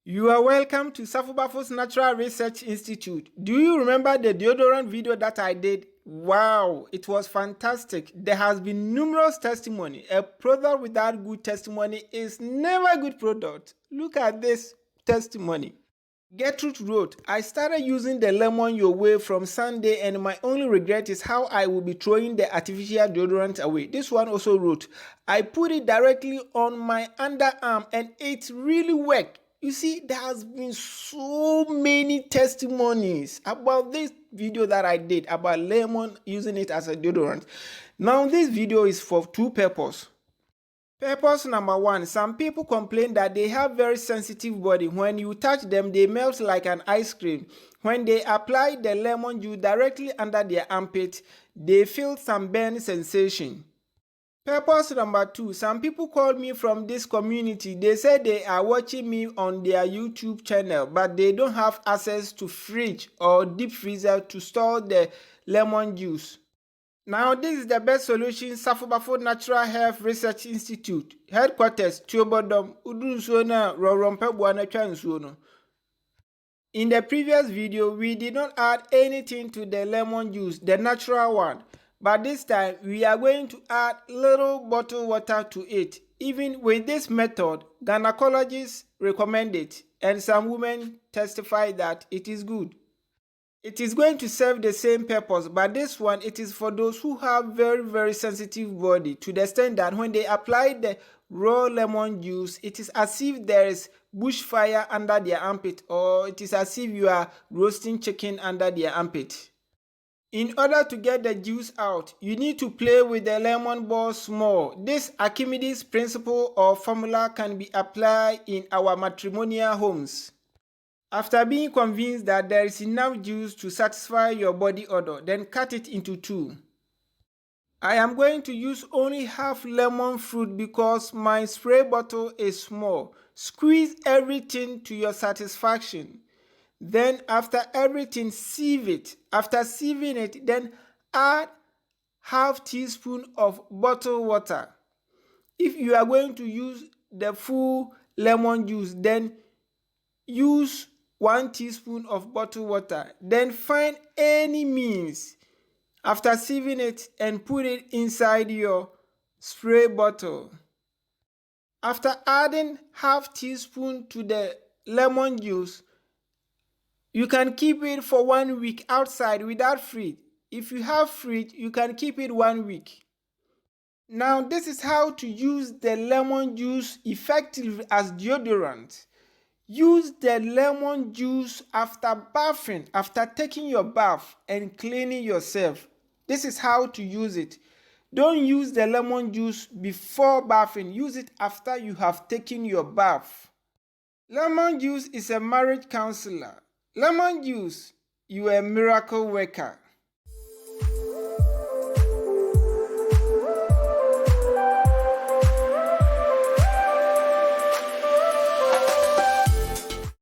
You are welcome to Safubafo's Natural Research Institute. Do you remember the deodorant video that I did? Wow, it was fantastic. There has been numerous testimony. A product without good testimony is never a good product. Look at this testimony. Gertrude wrote, I started using the lemon your way from Sunday and my only regret is how I will be throwing the artificial deodorant away. This one also wrote, I put it directly on my underarm and it really worked. You see, there has been so many testimonies about this video that I did about lemon using it as a deodorant. Now, this video is for two purposes. Purpose number one, some people complain that they have very sensitive body. When you touch them, they melt like an ice cream. When they apply the lemon juice directly under their armpit, they feel some burn sensation. Purpose number two, some people call me from this community. They say they are watching me on their YouTube channel, but they don't have access to fridge or deep freezer to store the lemon juice. Now, this is the best solution. Safubafo Natural Health Research Institute, headquarters, Tuobodom, Udunsuona, Rorompebuana Chansuono. In the previous video, we did not add anything to the lemon juice, the natural one. But this time, we are going to add little bottled water to it. Even with this method, gynecologists recommend it, and some women testify that it is good. It is going to serve the same purpose, but this one, it is for those who have very sensitive body, to the extent that when they apply the raw lemon juice, it is as if there is bushfire under their armpit, or it is as if you are roasting chicken under their armpit. In order to get the juice out, you need to play with the lemon ball small. This Archimedes principle or formula can be applied in our matrimonial homes. After being convinced that there is enough juice to satisfy your body odor, then cut it into two. I am going to use only half lemon fruit because my spray bottle is small. Squeeze everything to your satisfaction. Then after everything, sieve it. After sieving it, then add half teaspoon of bottled water. If you are going to use the full lemon juice, then use 1 teaspoon of bottled water. Then find any means after sieving it and put it inside your spray bottle. After adding half teaspoon to the lemon juice, you can keep it for 1 week outside without fridge. If you have fridge, you can keep it 1 week. Now, this is how to use the lemon juice effectively as deodorant. Use the lemon juice after bathing, after taking your bath and cleaning yourself. This is how to use it. Don't use the lemon juice before bathing. Use it after you have taken your bath. Lemon juice is a marriage counselor. Lemon juice, you are a miracle worker.